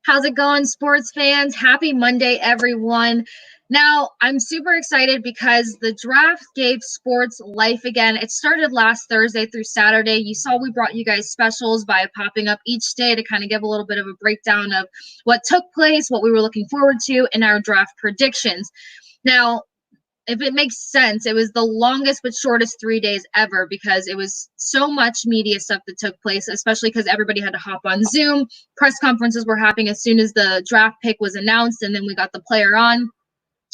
How's it going, sports fans? Happy Monday, everyone. Now, I'm super excited because the draft gave sports life again. It started last Thursday through Saturday. You saw we brought you guys specials by popping up each day to kind of give a little bit of a breakdown of what took place, what we were looking forward to, and our draft predictions. Now, if it makes sense, it was the longest but shortest 3 days ever because it was so much media stuff that took place, especially because everybody had to hop on Zoom. Press conferences were happening as soon as the draft pick was announced, and then we got the player on.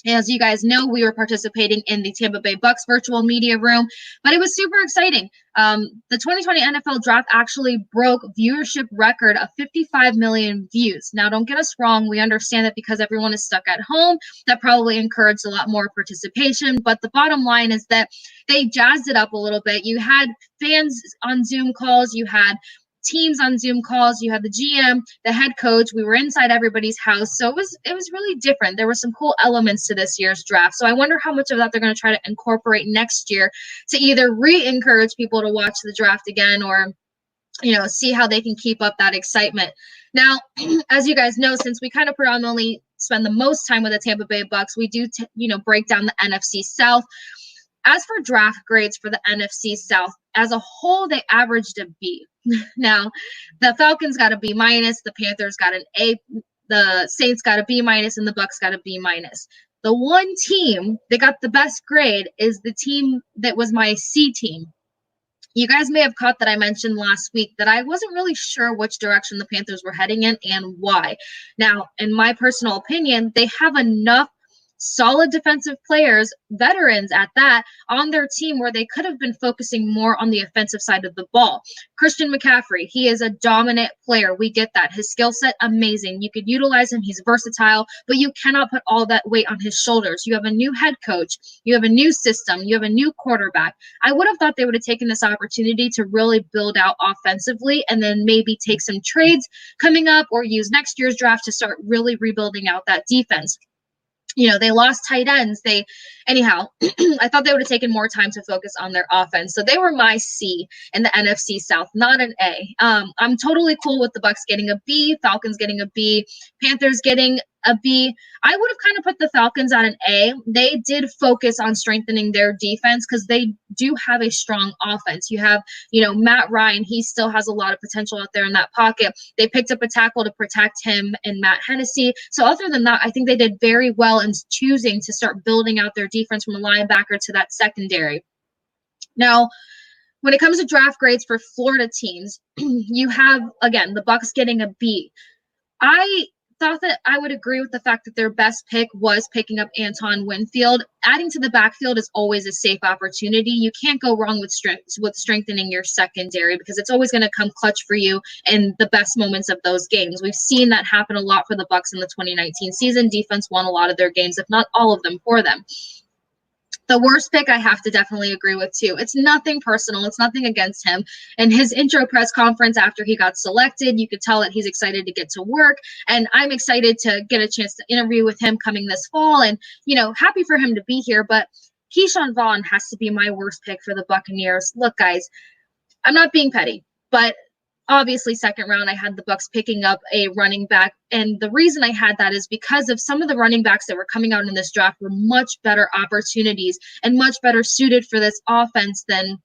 As you guys know, we were participating in the Tampa Bay Bucks virtual media room, but it was super exciting. The 2020 NFL draft actually broke viewership record of 55 million views. Now, don't get us wrong. We understand that because everyone is stuck at home, that probably encouraged a lot more participation. But the bottom line is that they jazzed it up a little bit. You had fans on Zoom calls. You had teams on Zoom calls. You had the GM, the head coach. We were inside everybody's house. So it was really different. There were some cool elements to this year's draft. So I wonder how much of that they're going to try to incorporate next year to either re-encourage people to watch the draft again or, see how they can keep up that excitement. Now, as you guys know, since we kind of predominantly spend the most time with the Tampa Bay Bucks, we do, break down the NFC South. As for draft grades for the NFC South, as a whole, they averaged a B. Now, the Falcons got a B minus, the Panthers got an A, the Saints got a B minus, and the Bucks got a B minus. The one team that got the best grade is the team that was my C team. You guys may have caught that I mentioned last week that I wasn't really sure which direction the Panthers were heading in and why. Now, in my personal opinion, they have enough solid defensive players, veterans at that, on their team where they could have been focusing more on the offensive side of the ball. Christian McCaffrey, he is a dominant player. We get that. His skill set, amazing. You could utilize him. He's versatile, but you cannot put all that weight on his shoulders. You have a new head coach. You have a new system. You have a new quarterback. I would have thought they would have taken this opportunity to really build out offensively and then maybe take some trades coming up or use next year's draft to start really rebuilding out that defense. They lost tight ends. I thought they would have taken more time to focus on their offense. So they were my C in the NFC South, not an A. I'm totally cool with the Bucks getting a B, Falcons getting a B, Panthers getting a B. I would have kind of put the Falcons at an A. They did focus on strengthening their defense because they do have a strong offense. You have, Matt Ryan. He still has a lot of potential out there in that pocket. They picked up a tackle to protect him and Matt Hennessy. So other than that, I think they did very well in choosing to start building out their defense from a linebacker to that secondary. Now, when it comes to draft grades for Florida teams, you have, again, the Bucks getting a B. I thought that I would agree with the fact that their best pick was picking up Antoine Winfield. Adding to the backfield is always a safe opportunity. You can't go wrong with strengthening your secondary because it's always going to come clutch for you in the best moments of those games. We've seen that happen a lot for the Bucks in the 2019 season. Defense won a lot of their games, if not all of them, for them. The worst pick I have to definitely agree with, too. It's nothing personal. It's nothing against him. In his intro press conference after he got selected, you could tell that he's excited to get to work. And I'm excited to get a chance to interview with him coming this fall. And, happy for him to be here. But Keyshawn Vaughn has to be my worst pick for the Buccaneers. Look, guys, I'm not being petty, but obviously, second round, I had the Bucks picking up a running back. And the reason I had that is because of some of the running backs that were coming out in this draft were much better opportunities and much better suited for this offense than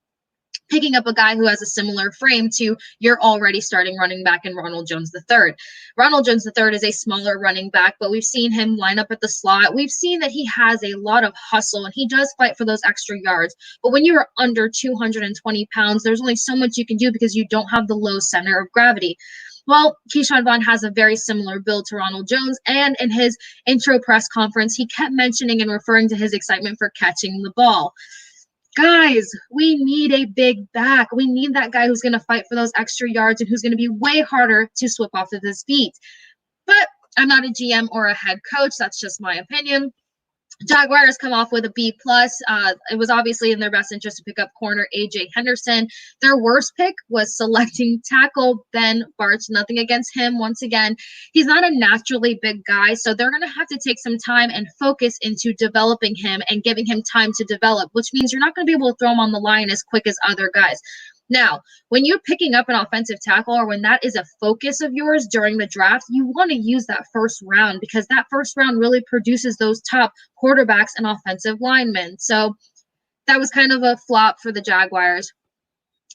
picking up a guy who has a similar frame to your already starting running back in Ronald Jones III. Ronald Jones III is a smaller running back, but we've seen him line up at the slot. We've seen that he has a lot of hustle and he does fight for those extra yards. But when you're under 220 pounds, there's only so much you can do because you don't have the low center of gravity. Well, Keyshawn Vaughn has a very similar build to Ronald Jones, and in his intro press conference, he kept mentioning and referring to his excitement for catching the ball. Guys, we need a big back. We need that guy who's going to fight for those extra yards and who's going to be way harder to swip off of his feet. But I'm not a GM or a head coach. That's just my opinion. Jaguars come off with a B+. It was obviously in their best interest to pick up corner A.J. Henderson. Their worst pick was selecting tackle Ben Bartch. Nothing against him. Once again, he's not a naturally big guy, so they're going to have to take some time and focus into developing him and giving him time to develop, which means you're not going to be able to throw him on the line as quick as other guys. Now, when you're picking up an offensive tackle or when that is a focus of yours during the draft, you want to use that first round because that first round really produces those top quarterbacks and offensive linemen. So that was kind of a flop for the Jaguars.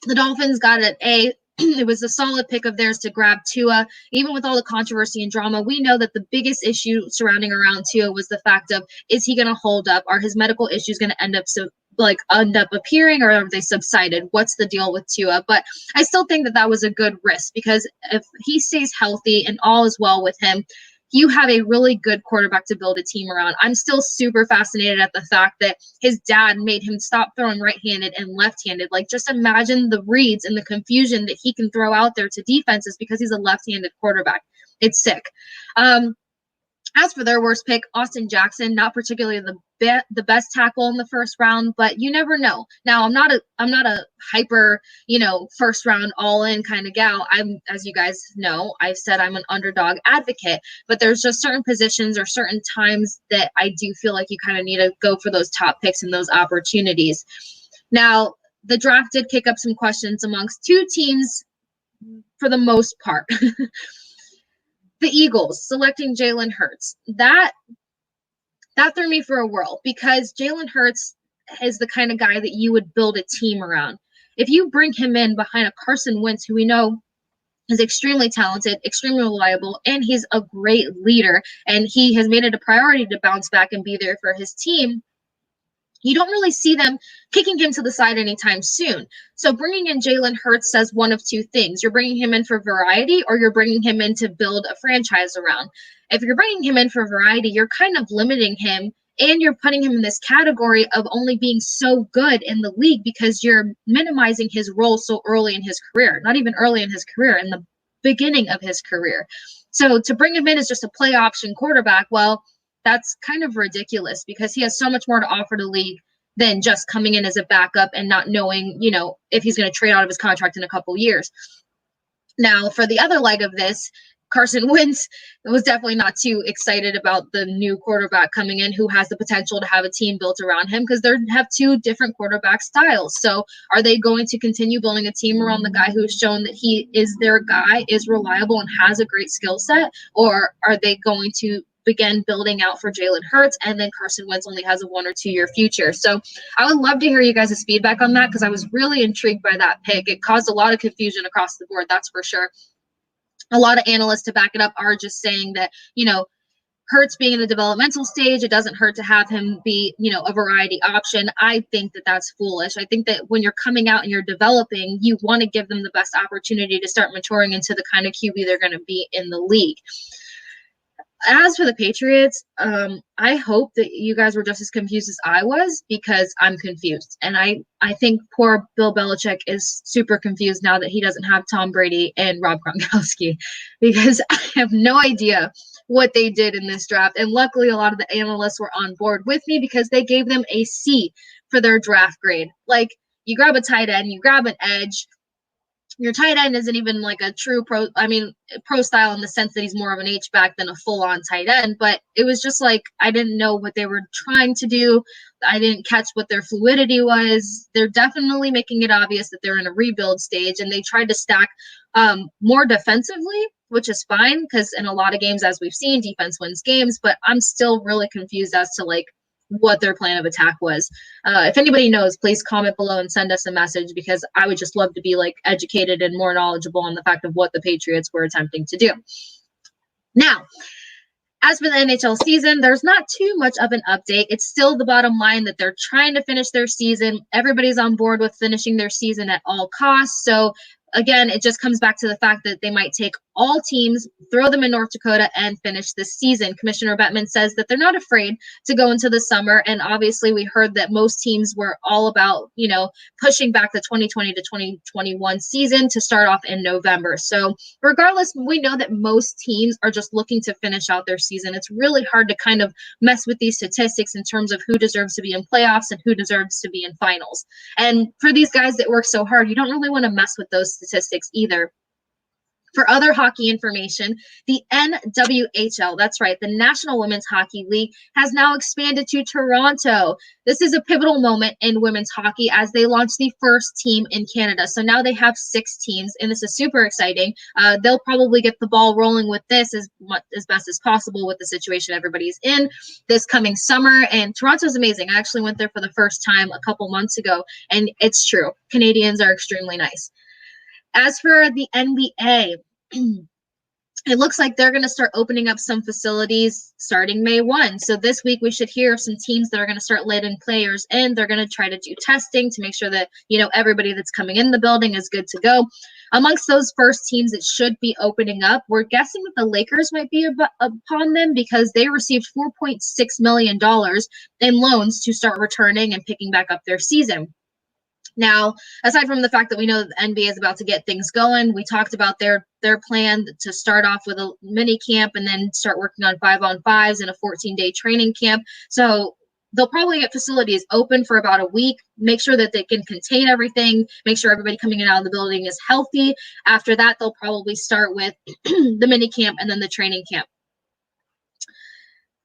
The Dolphins got an A. It was a solid pick of theirs to grab Tua. Even with all the controversy and drama, we know that the biggest issue surrounding around Tua was the fact of, is he going to hold up? Are his medical issues going to end up appearing, or are they subsided? What's the deal with Tua? But I still think that was a good risk because if he stays healthy and all is well with him, you have a really good quarterback to build a team around. I'm still super fascinated at the fact that his dad made him stop throwing right-handed and left-handed. Like, just imagine the reads and the confusion that he can throw out there to defenses because he's a left-handed quarterback. It's sick. As for their worst pick, Austin Jackson, not particularly the best tackle in the first round, but you never know. Now, I'm not a hyper, first round all in kind of gal. As you guys know, I've said I'm an underdog advocate, but there's just certain positions or certain times that I do feel like you kind of need to go for those top picks and those opportunities. Now, the draft did kick up some questions amongst two teams for the most part. The Eagles selecting Jalen Hurts. That threw me for a whirl because Jalen Hurts is the kind of guy that you would build a team around. If you bring him in behind a Carson Wentz, who we know is extremely talented, extremely reliable, and he's a great leader, and he has made it a priority to bounce back and be there for his team, you don't really see them kicking him to the side anytime soon. So bringing in Jalen Hurts says one of two things. You're bringing him in for variety, or you're bringing him in to build a franchise around. If you're bringing him in for variety, you're kind of limiting him, and you're putting him in this category of only being so good in the league because you're minimizing his role so early in his career. Not even early in his career, in the beginning of his career. So to bring him in as just a play option quarterback, well, that's kind of ridiculous because he has so much more to offer the league than just coming in as a backup and not knowing, if he's going to trade out of his contract in a couple years. Now, for the other leg of this, Carson Wentz was definitely not too excited about the new quarterback coming in who has the potential to have a team built around him because they have two different quarterback styles. So are they going to continue building a team around the guy who's shown that he is their guy, is reliable, and has a great skill set? Or are they going to begin building out for Jalen Hurts, and then Carson Wentz only has a 1 or 2 year future? So I would love to hear you guys' feedback on that because I was really intrigued by that pick. It caused a lot of confusion across the board, that's for sure. A lot of analysts, to back it up, are just saying that, Hurts being in the developmental stage, it doesn't hurt to have him be, a variety option. I think that that's foolish. I think that when you're coming out and you're developing, you want to give them the best opportunity to start maturing into the kind of QB they're going to be in the league. As for the Patriots, I hope that you guys were just as confused as I was because I'm confused. And I think poor Bill Belichick is super confused now that he doesn't have Tom Brady and Rob Gronkowski because I have no idea what they did in this draft. And luckily, a lot of the analysts were on board with me because they gave them a C for their draft grade. Like, you grab a tight end, you grab an edge. Your tight end isn't even like a true pro style in the sense that he's more of an H-back than a full-on tight end. But it was just like, I didn't know what they were trying to do. I didn't catch what their fluidity was. They're definitely making it obvious that they're in a rebuild stage, and they tried to stack more defensively, which is fine because in a lot of games, as we've seen, defense wins games. But I'm still really confused as to what their plan of attack was. If anybody knows, please comment below and send us a message because I would just love to be educated and more knowledgeable on the fact of what the Patriots were attempting to do. Now, as for the NHL season, there's not too much of an update. It's still the bottom line that they're trying to finish their season. Everybody's on board with finishing their season at all costs. So again, it just comes back to the fact that they might take all teams, throw them in North Dakota, and finish this season. Commissioner Bettman says that they're not afraid to go into the summer, and obviously we heard that most teams were all about, pushing back the 2020 to 2021 season to start off in November. So regardless, we know that most teams are just looking to finish out their season. It's really hard to kind of mess with these statistics in terms of who deserves to be in playoffs and who deserves to be in finals. And for these guys that work so hard, you don't really want to mess with those statistics either. For other hockey information, the NWHL, that's right, the National Women's Hockey League, has now expanded to Toronto. This is a pivotal moment in women's hockey as they launch the first team in Canada. So now they have 6 teams, and this is super exciting. They'll probably get the ball rolling with this as best as possible with the situation everybody's in this coming summer. And Toronto's amazing. I actually went there for the first time a couple months ago, and it's true. Canadians are extremely nice. As for the NBA, it looks like they're going to start opening up some facilities starting May 1. So this week we should hear some teams that are going to start letting players in. They're going to try to do testing to make sure that, everybody that's coming in the building is good to go. Amongst those first teams that should be opening up, we're guessing that the Lakers might be upon them because they received $4.6 million in loans to start returning and picking back up their season. Now, aside from the fact that we know that the NBA is about to get things going, we talked about their plan to start off with a mini camp and then start working on 5-on-5s and a 14-day training camp. So they'll probably get facilities open for about a week, make sure that they can contain everything, make sure everybody coming in and out of the building is healthy. After that, they'll probably start with the mini camp and then the training camp.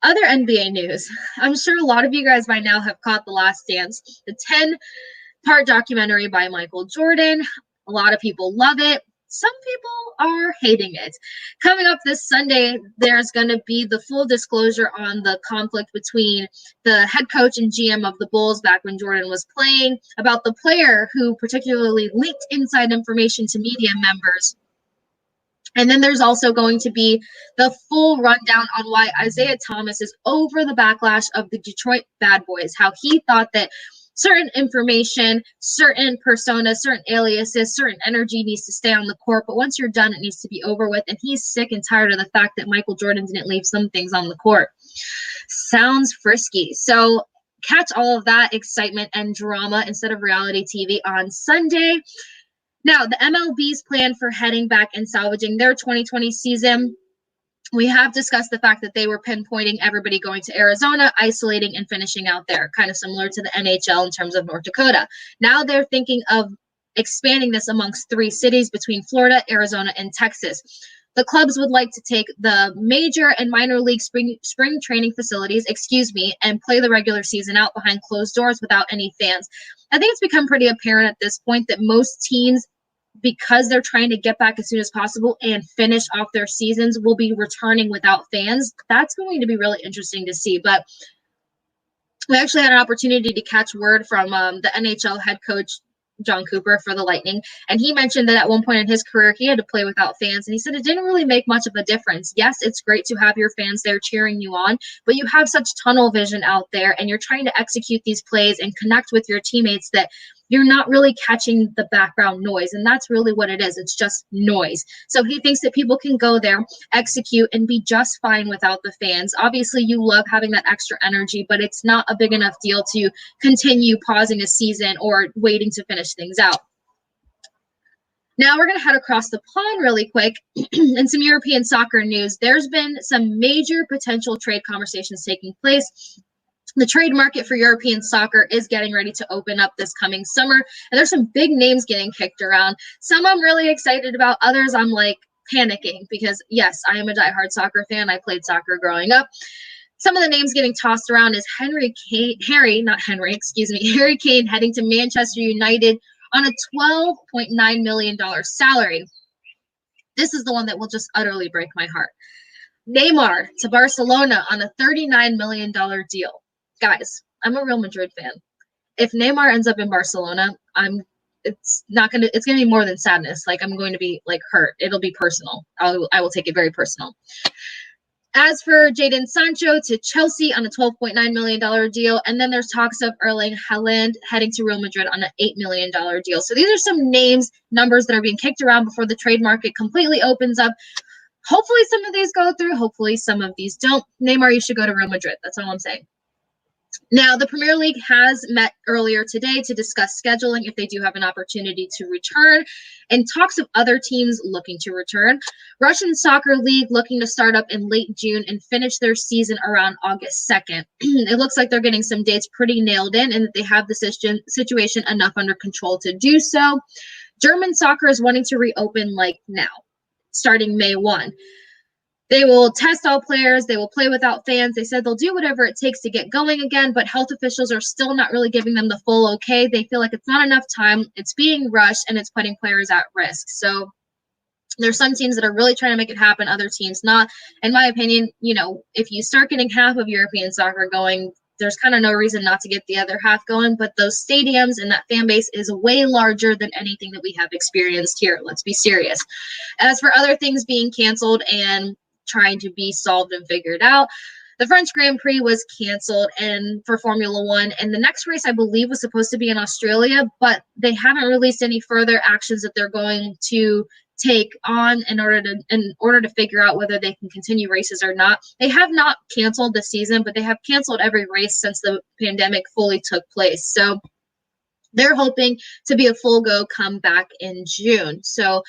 Other NBA news. I'm sure a lot of you guys by now have caught The Last Dance, the 10-part documentary by Michael Jordan. A lot of people love it. Some people are hating it. Coming up this Sunday, there's going to be the full disclosure on the conflict between the head coach and GM of the Bulls back when Jordan was playing, about the player who particularly leaked inside information to media members. And then there's also going to be the full rundown on why Isaiah Thomas is over the backlash of the Detroit Bad Boys, how he thought that certain information, certain personas, certain aliases, certain energy needs to stay on the court. But once you're done, it needs to be over with. And he's sick and tired of the fact that Michael Jordan didn't leave some things on the court. Sounds frisky. So catch all of that excitement and drama instead of reality TV on Sunday. Now, the MLB's plan for heading back and salvaging their 2020 season. We have discussed the fact that they were pinpointing everybody going to Arizona, isolating and finishing out there, kind of similar to the NHL in terms of North Dakota. Now they're thinking of expanding this amongst 3 cities between Florida, Arizona, and Texas. The clubs would like to take the major and minor league spring training facilities, and play the regular season out behind closed doors without any fans. I think it's become pretty apparent at this point that most teams, because they're trying to get back as soon as possible and finish off their seasons, will be returning without fans. That's going to be really interesting to see. But we actually had an opportunity to catch word from the NHL head coach, John Cooper, for the Lightning. And he mentioned that at one point in his career, he had to play without fans. And he said it didn't really make much of a difference. Yes, it's great to have your fans there cheering you on, but you have such tunnel vision out there and you're trying to execute these plays and connect with your teammates that you're not really catching the background noise. And that's really what it is. It's just noise. So he thinks that people can go there, execute, and be just fine without the fans. Obviously, you love having that extra energy, but it's not a big enough deal to continue pausing a season or waiting to finish things out. Now we're going to head across the pond really quick in some European soccer news. There's been some major potential trade conversations taking place. The trade market for European soccer is getting ready to open up this coming summer, and there's some big names getting kicked around. Some I'm really excited about, others I'm like panicking because, yes, I am a diehard soccer fan. I played soccer growing up. Some of the names getting tossed around is Harry Kane heading to Manchester United on a $12.9 million salary. This is the one that will just utterly break my heart. Neymar to Barcelona on a $39 million deal. Guys, I'm a Real Madrid fan. If Neymar ends up in Barcelona, it's gonna be more than sadness. Like, I'm going to be like hurt. It'll be personal. I will take it very personal. As for Jaylen Sancho to Chelsea on a $12.9 million deal, and then there's talks of Erling Haaland heading to Real Madrid on an $8 million deal. So these are some numbers that are being kicked around before the trade market completely opens up. Hopefully some of these go through. Hopefully some of these don't. Neymar, you should go to Real Madrid. That's all I'm saying. Now, the Premier League has met earlier today to discuss scheduling if they do have an opportunity to return, and talks of other teams looking to return. Russian Soccer League looking to start up in late June and finish their season around August 2nd. It looks like they're getting some dates pretty nailed in and that they have the situation enough under control to do so. German soccer is wanting to reopen like now. starting May 1. They will test all players. They will play without fans. They said they'll do whatever it takes to get going again, but health officials are still not really giving them the full okay. They feel like it's not enough time. It's being rushed, and it's putting players at risk. So there's some teams that are really trying to make it happen, other teams not. In my opinion, if you start getting half of European soccer going, there's kind of no reason not to get the other half going. But those stadiums and that fan base is way larger than anything that we have experienced here. Let's be serious. As for other things being canceled and trying to be solved and figured out, the French Grand Prix was canceled and for Formula One, and the next race I believe was supposed to be in Australia, but they haven't released any further actions that they're going to take on in order to figure out whether they can continue races or not. They have not canceled the season, but they have canceled every race since the pandemic fully took place. So they're hoping to be a full go come back in June. So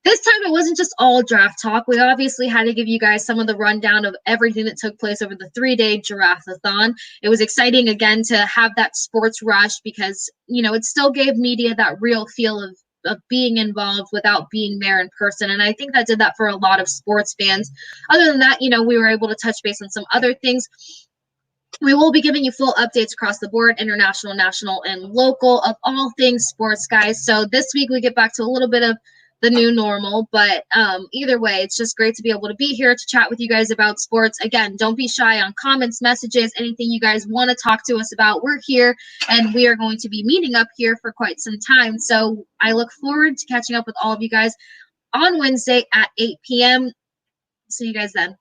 this time it wasn't just all draft talk. We obviously had to give you guys some of the rundown of everything that took place over the 3-day giraffe-a-thon. It was exciting again to have that sports rush because, it still gave media that real feel of being involved without being there in person. And I think that did that for a lot of sports fans. Other than that, we were able to touch base on some other things. We will be giving you full updates across the board, international, national, and local, of all things sports, guys. So this week we get back to a little bit of the new normal, but either way, it's just great to be able to be here to chat with you guys about sports. Again, don't be shy on comments, messages, anything you guys want to talk to us about. We're here, and we are going to be meeting up here for quite some time. So I look forward to catching up with all of you guys on Wednesday at 8 p.m. See you guys then.